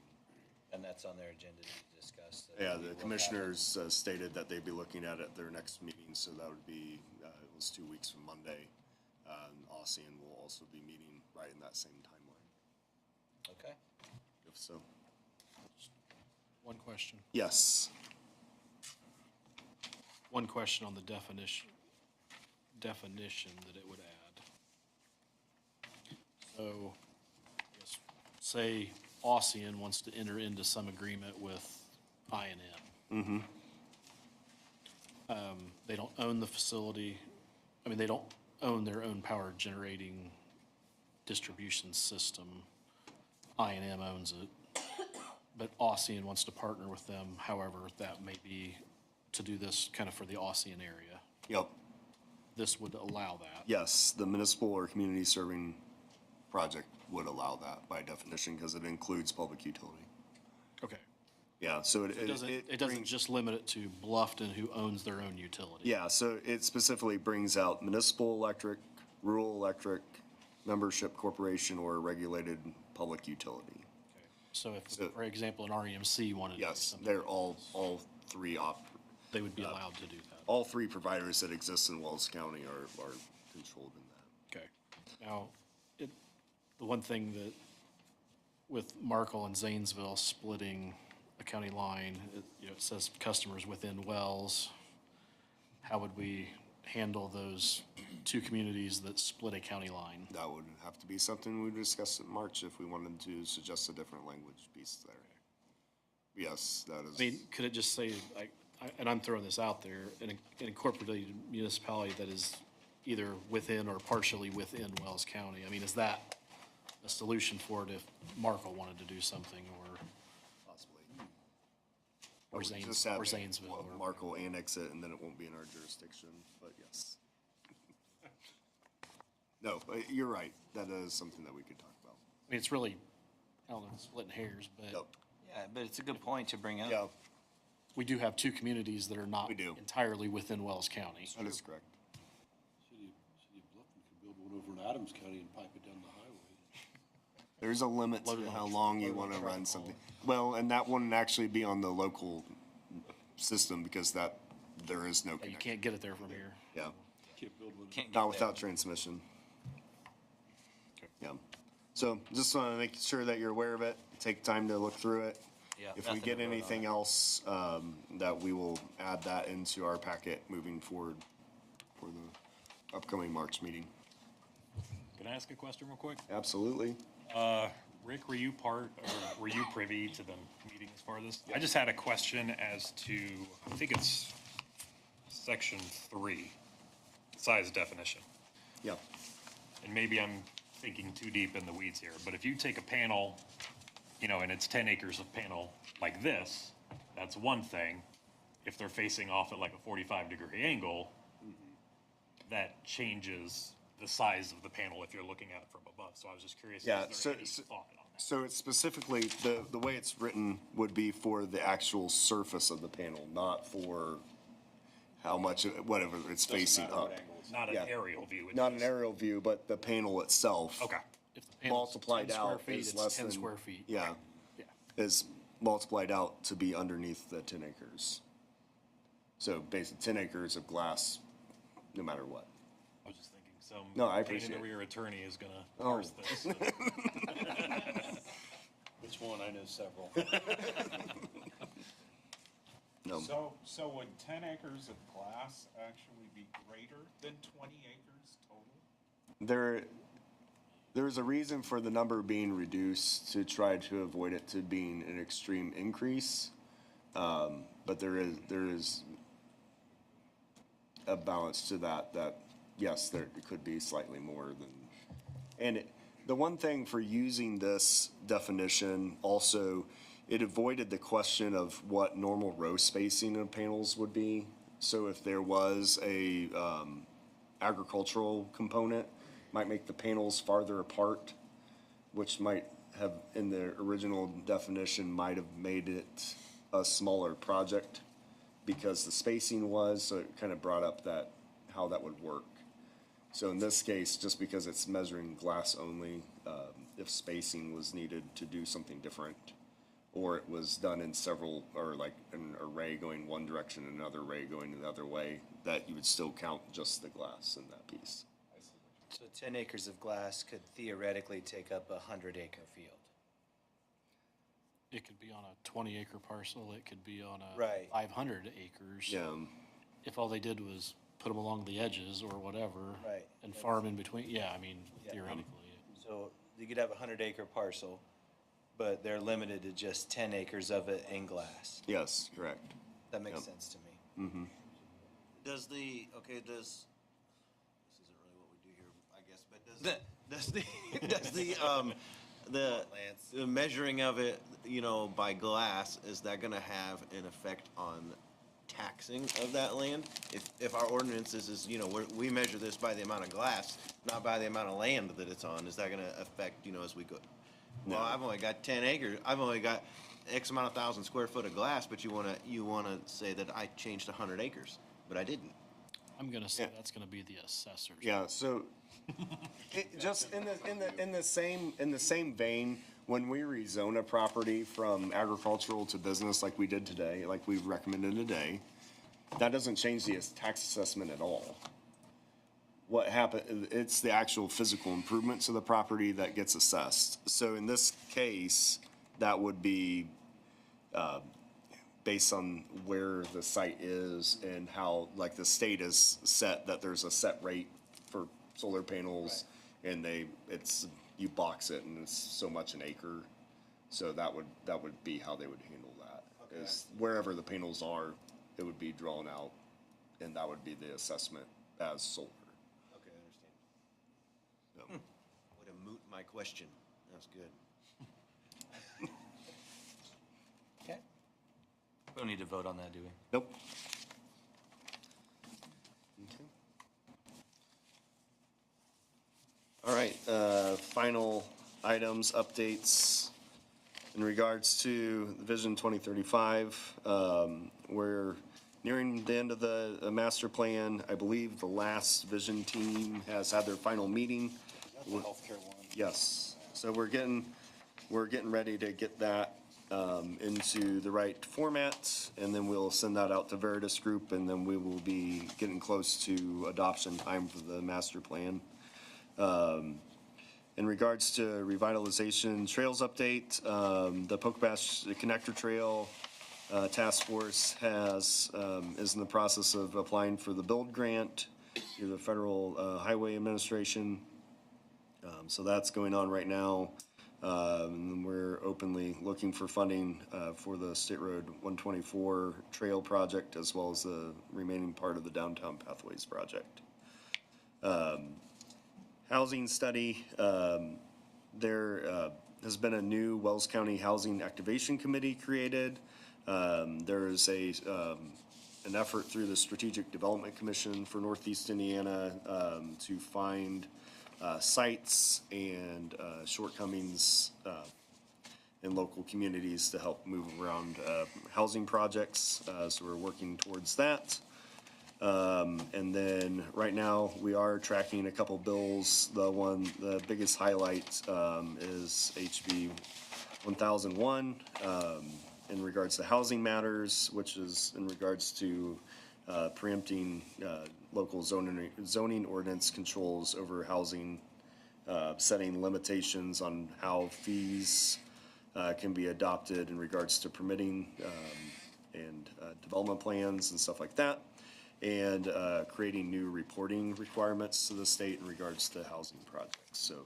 And that's on their agenda to discuss. Yeah, the commissioners stated that they'd be looking at it at their next meeting, so that would be, it was 2 weeks from Monday. Ossian will also be meeting right in that same timeline, Okay. if so. One question. Yes. One question on the definition that it would add. So, I guess, say Ossian wants to enter into some agreement with I&M. They don't own the facility, they don't own their own power generating distribution system. I&M owns it, but Ossian wants to partner with them, however, that may be to do this kind of for the Ossian area. Yep. This would allow that. Yes, the municipal or community serving project would allow that by definition, because it includes public utility. Okay. Yeah, so It doesn't brings- just limit it to Bluffton, who owns their own utility. Yeah, so it specifically brings out municipal electric, rural electric, membership corporation, or regulated public utility. So if, for example, an REMC wanted to do Yes, something, they're all three they would be allowed to do that. all three providers that exist in Wells County are controlled in that. Okay. Now, the one thing that, with Markle and Zanesville splitting a county line, it says customers within Wells. How would we handle those two communities that split a county line? That would have to be something we discuss in March if we wanted to suggest a different language piece there. Yes, that is. I mean, could it just say, and I'm throwing this out there, an incorporated municipality that is either within or partially within Wells County? I mean, is that a solution for it if Markle wanted to do something, or Possibly. or Zanesville? Or- Mark will annex it, and then it won't be in our jurisdiction, but yes. No, but you're right. That is something that we could talk about. I mean, it's really, I don't know, splitting hairs, but Yep. Yeah, but it's a good point to bring up. Yeah, we do have two communities that are not We do. entirely within Wells County. that is correct. City of Bluffton could build one over in Adams County and pipe it down the highway. There's a limit to how long you want to run something. Well, and that wouldn't actually be on the local system because there is no You connection. can't get it there from here. Yeah, Can't build one. Can't get not there. without transmission. Yeah, so just want to make sure that you're aware of it, take time to look through it. Yeah, If we nothing get to vote on. anything else, that we will add that into our packet moving forward for the upcoming March meeting. Can I ask a question real quick? Absolutely. Rick, were you privy to the meeting as far as this? I just had a question as to, I think it's section 3, size definition. Yeah, And maybe I'm thinking too deep in the weeds here, but if you take a panel, and it's 10 acres of panel like this, that's one thing. If they're facing off at like a 45-degree angle, that changes the size of the panel if you're looking at it from above. So I was just curious, Yeah, is there so- any so- thought on that? so it's specifically, the way it's written would be for the actual surface of the panel, not for how much, whatever it's facing up. Not an Yeah. aerial view. it's Not an just- aerial view, but the panel itself. Okay. If the panel's Multiplied 10 square out feet, is it's less 10 than. square feet. Yeah, Yeah. is multiplied out to be underneath the 10 acres. So basically 10 acres of glass, no matter what. I was just thinking some No, I pain in appreciate the it. rear attorney is gonna Oh. parse this. Which one? I know several. No, So would 10 acres of glass actually be greater than 20 acres total? there is a reason for the number being reduced to try to avoid it to being an extreme increase. But there is a balance to that, yes, there could be slightly more than. And the one thing for using this definition also, it avoided the question of what normal row spacing of panels would be. So if there was a agricultural component, might make the panels farther apart, which might have, in the original definition, might have made it a smaller project because the spacing was, so it kind of brought up that, how that would work. So in this case, just because it's measuring glass only, if spacing was needed to do something different, or it was done in several, or like an array going one direction and another array going the other way, that you would still count just the glass in that piece. So 10 acres of glass could theoretically take up a 100-acre field. It could be on a 20-acre parcel, it could be on a Right. 500 acres. Yeah, If all they did was put them along the edges or whatever. Right. And farm in between, yeah, I mean, Yeah. theoretically. So you could have a 100-acre parcel, but they're limited to just 10 acres of it in glass. yes, correct. That makes Yep. sense to me. Does this isn't really what we do here, I guess, but the measuring of it, by glass, is that gonna have an effect on taxing of that land. If our ordinance is, you know, we measure this by the amount of glass, not by the amount of land that it's on, is that gonna affect, you know, as we go? Well, I've only got 10 acres, I've only got X amount of 1,000 square foot of glass, but you wanna say that I changed 100 acres, but I didn't. I'm gonna say that's gonna be the assessors. Yeah, so, just in the same vein, when we rezone a property from agricultural to business like we did today, like we recommended today, that doesn't change the tax assessment at all. What happened, it's the actual physical improvements of the property that gets assessed. So in this case, that would be, based on where the site is and how, like, the state is set, that there's a set rate for solar panels, and you box it, and it's so much an acre. So that would be how they would handle that. Is wherever the panels are, it would be drawn out, and that would be the assessment as solar. Okay, I understand. Way to moot my question. That's good. Okay. We don't need to vote on that, do we? Nope. All right, final items, updates in regards to Vision 2035. We're nearing the end of the master plan. I believe the last vision team has had their final meeting. That's the healthcare one. Yes, so we're getting ready to get that into the right format, and then we'll send that out to Veritas Group, and then we will be getting close to adoption time for the master plan. In regards to revitalization trails update, the Pocopash Connector Trail Task Force is in the process of applying for the build grant through the Federal Highway Administration. So that's going on right now. And we're openly looking for funding for the State Road 124 trail project, as well as the remaining part of the Downtown Pathways project. Housing study, there has been a new Wells County Housing Activation Committee created. There is an effort through the Strategic Development Commission for Northeast Indiana to find sites and shortcomings in local communities to help move around housing projects. So we're working towards that. And then right now we are tracking a couple bills. The biggest highlight is HB 1001 in regards to housing matters, which is in regards to preempting local zoning ordinance controls over housing, setting limitations on how fees can be adopted in regards to permitting and development plans and stuff like that, and creating new reporting requirements to the state in regards to housing projects. So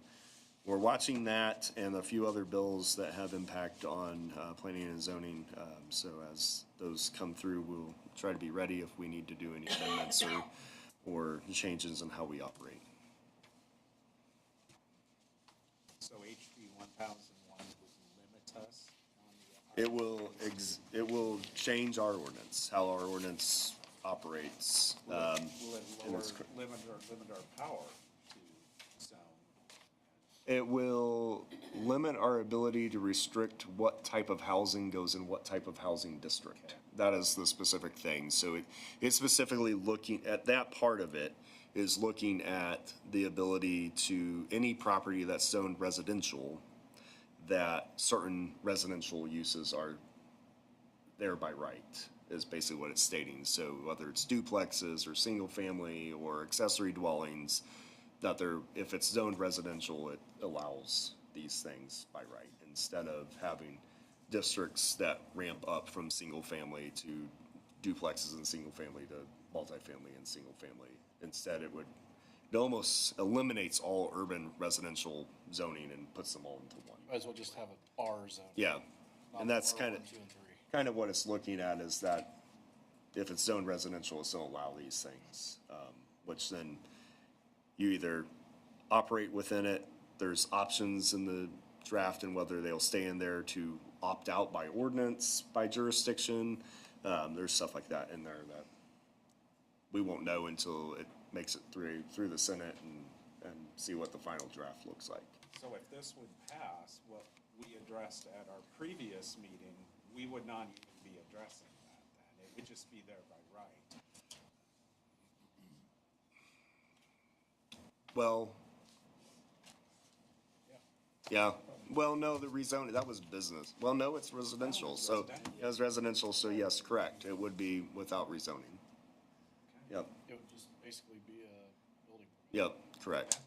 we're watching that and a few other bills that have impact on planning and zoning. So as those come through, we'll try to be ready if we need to do any amendments or changes in how we operate. So HB 1001 would limit us on the. It will change our ordinance, how our ordinance operates. Will it limit our power to zone? It will limit our ability to restrict what type of housing goes in what type of housing district. That is the specific thing. So it's specifically looking at that part of it, is looking at the ability to any property that's zoned residential, that certain residential uses are there by right, is basically what it's stating. So whether it's duplexes or single family or accessory dwellings, that if it's zoned residential, it allows these things by right, instead of having districts that ramp up from single family to duplexes and single family to multifamily and single family. Instead, it almost eliminates all urban residential zoning and puts them all into one. Might as well just have an R zone. Yeah, and that's R1, kind of 2, and 3. what it's looking at, is that if it's zoned residential, it's gonna allow these things, which then you either operate within it. There's options in the draft and whether they'll stay in there to opt out by ordinance, by jurisdiction. There's stuff like that in there that we won't know until it makes it through the Senate and see what the final draft looks like. So if this would pass, what we addressed at our previous meeting, we would not even be addressing that then. It would just be there by right. Well, yeah, well, no, the rezoning, that was business. Well, no, it's residential, so, it was residential, so yes, correct, it would be without rezoning. Yep, It would just basically be a building permit. yep, correct.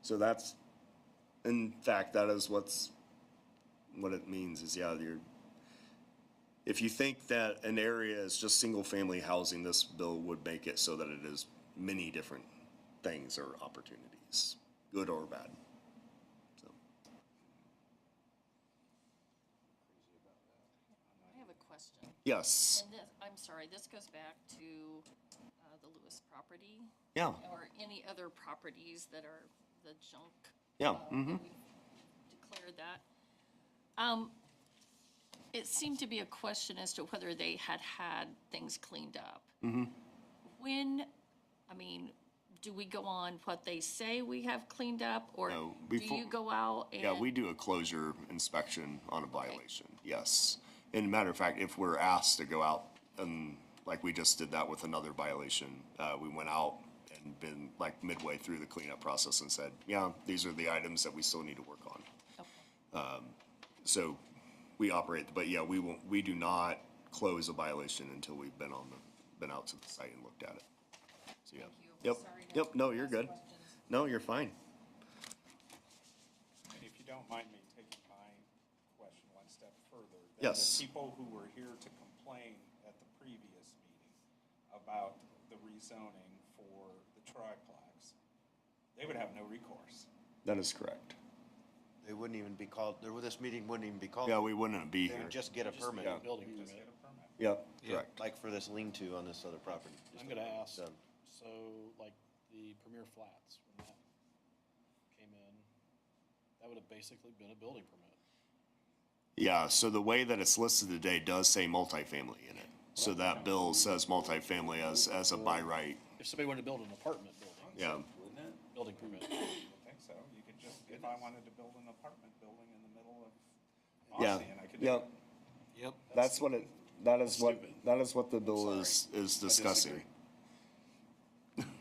So that's, in fact, that is what it means is, yeah, if you think that an area is just single-family housing, this bill would make it so that it is many different things or opportunities, good or bad. So, I have a question. yes, And this, I'm sorry, this goes back to the Lewis property? yeah, Or any other properties that are the junk? yeah, We've declared that. It seemed to be a question as to whether they had things cleaned up. When, I mean, do we go on what they say we have cleaned up? Or No, do before- you go out and? Yeah, we do a closure inspection on a violation, yes. And matter of fact, if we're asked to go out and, like we just did that with another violation, we went out and been like midway through the cleanup process and said, yeah, these are the items that we still need to work on. Okay. So we operate, but yeah, we do not close a violation until we've been out to the site and looked at it. So, yeah. Thank you. Yep, Sorry to yep, no, you're ask good. questions. No, you're fine. And if you don't mind me taking my question one step further. then Yes. The people who were here to complain at the previous meeting about the rezoning for the triplex, they would have no recourse. That is correct. They wouldn't even be called, this meeting wouldn't even be called. Yeah, we wouldn't be They here. would just get a permit, Yeah. Building Just permit. get a permit. Yep, correct. like for this lean-to on this other property. Just I'm gonna ask, done. so like the Premier Flats, when that came in, that would have basically been a building permit. Yeah, so the way that it's listed today does say multifamily in it. So that bill says multifamily as a by right. If somebody wanted to build an apartment building, Yeah, building permit. I think so. You could just, if I wanted to build an apartment building in the middle of yeah, Ossian, I could do yep. it. Yep. That is what the bill is discussing.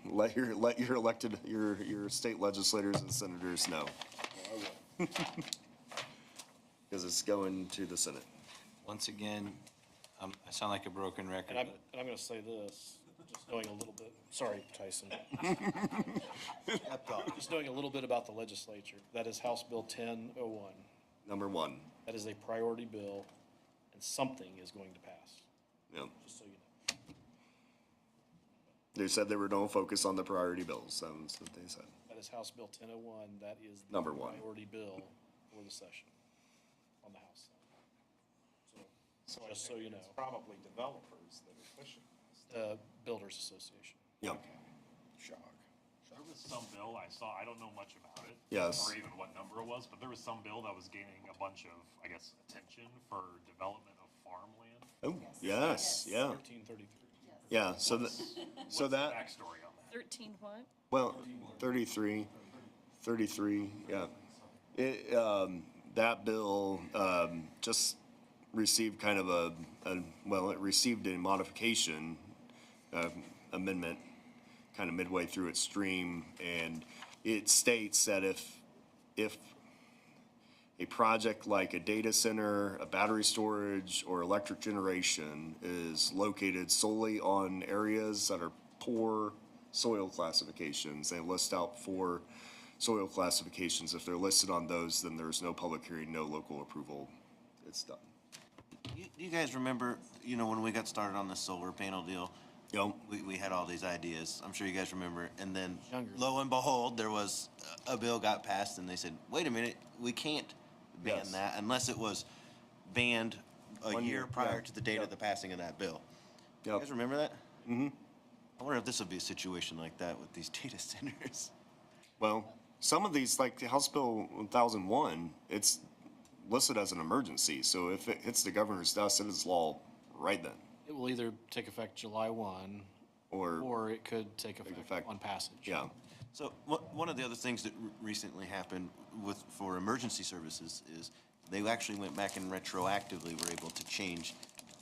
Let your elected, your state legislators and senators know. Because it's going to the Senate. Once again, I sound like a broken record, And but I'm gonna say this, just knowing a little bit, sorry, Tyson. Just knowing a little bit about the legislature, that is House Bill 1001. Number one, That is a priority bill, and something is going to pass, yeah. just so you know. They said they were gonna focus on the priority bills, that's what they said. That is House Bill 1001, that is the Number one. priority bill for the session on the House side. So I Just so think you know. it's probably developers that are pushing this. The Builders Association. Yep, There was some bill I saw, I don't know much about it. Yes. Or even what number it was, but there was some bill that was gaining a bunch of, I guess, attention for development of farmland. oh, yes, yeah, 1333. yeah, so that, Backstory on that. 13 what? well, 33, yeah. It, that bill, just received kind of it received a modification, amendment, kind of midway through its stream, and it states that if a project like a data center, a battery storage, or electric generation is located solely on areas that are poor soil classifications, they list out 4 soil classifications. If they're listed on those, then there's no public hearing, no local approval. It's done. You guys remember, when we got started on the solar panel deal? We had all these ideas. I'm sure you guys remember. And then lo and behold, there was a bill got passed and they said, wait a minute, we can't ban Yes. that unless it was banned a 1 year year, prior yeah. to the date of the passing of that bill. You Yep. guys remember that? Mm-hmm. I wonder if this will be a situation like that with these data centers. Well, some of these, like the House Bill 1001, it's listed as an emergency. So if it hits the governor's desk, it is law right then. It will either take effect July 1, or it could take effect effect. on passage. Yeah. So one of the other things that recently happened for emergency services is they actually went back and retroactively were able to change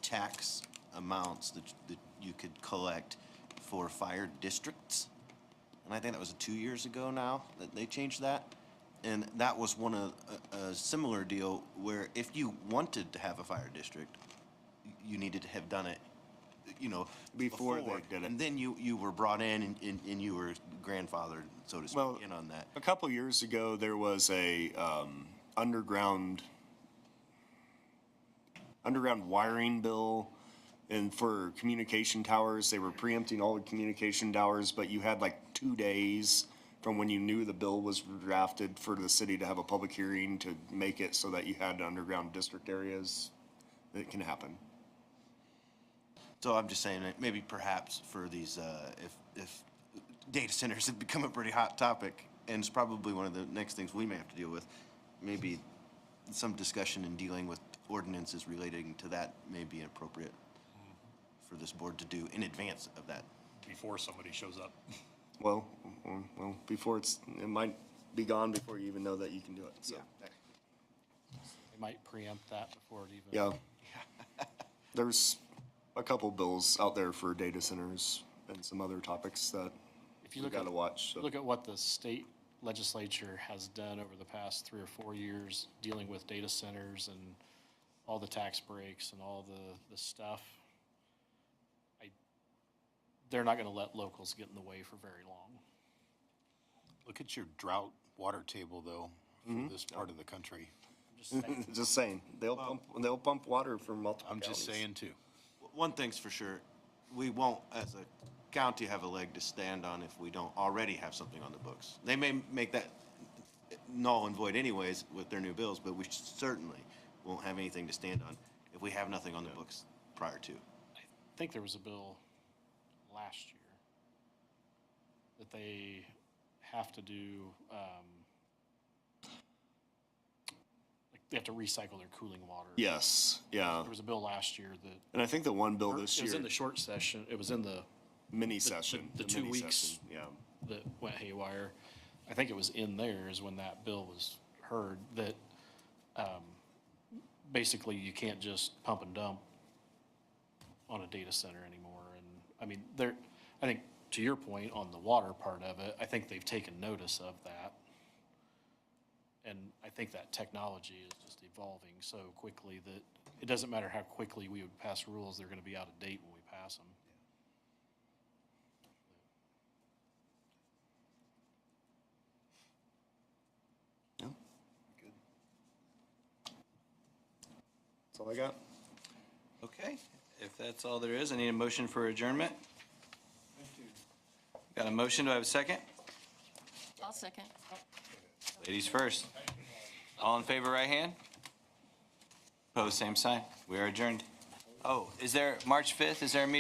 tax amounts that you could collect for fire districts. And I think that was 2 years ago now that they changed that. And that was a similar deal where if you wanted to have a fire district, you needed to have done it, Before they did it. And then you were brought in and you were grandfathered, so to Well, speak, in on that. A couple years ago, there was a underground wiring bill, and for communication towers, they were preempting all the communication towers, but you had like 2 days from when you knew the bill was drafted for the city to have a public hearing to make it so that you had underground district areas. It can happen. So I'm just saying that maybe perhaps for these, if data centers have become a pretty hot topic, and it's probably one of the next things we may have to deal with, maybe some discussion in dealing with ordinances relating to that may be appropriate for this board to do in advance of that. Before somebody shows up. Well, before it might be gone before you even know that you can do it, so. They might preempt that before it even. Yeah. There's a couple bills out there for data centers and some other topics that If you we look gotta at, watch. So. look at what the state legislature has done over the past 3 or 4 years dealing with data centers and all the tax breaks and all the stuff. They're not gonna let locals get in the way for very long. Look at your drought water table, though, for this part of the country. Just saying. Just saying, they'll pump water from multiple I'm just counties. saying, too. One thing's for sure, we won't, as a county, have a leg to stand on if we don't already have something on the books. They may make that null and void anyways with their new bills, but we certainly won't have anything to stand on if we have nothing on the books prior to. I think there was a bill last year that they have to do, like they have to recycle their cooling water. Yes, yeah. There was a bill last year that, And I think the one bill this it was year, in the short session, it was in the, mini session. the 2 mini weeks. session, Yeah. that went haywire. I think it was in there is when that bill was heard, that, basically you can't just pump and dump on a data center anymore. And, I mean, I think, to your point, on the water part of it, I think they've taken notice of that. And I think that technology is just evolving so quickly that it doesn't matter how quickly we would pass rules, they're gonna be out of date when we pass them. That's all I got. Okay, if that's all there is, I need a motion for adjournment. Got a motion, do I have a second? I'll second. Ladies first. All in favor, right hand? Opposed, same sign. We are adjourned. Oh, is there, March 5th, is there a meeting?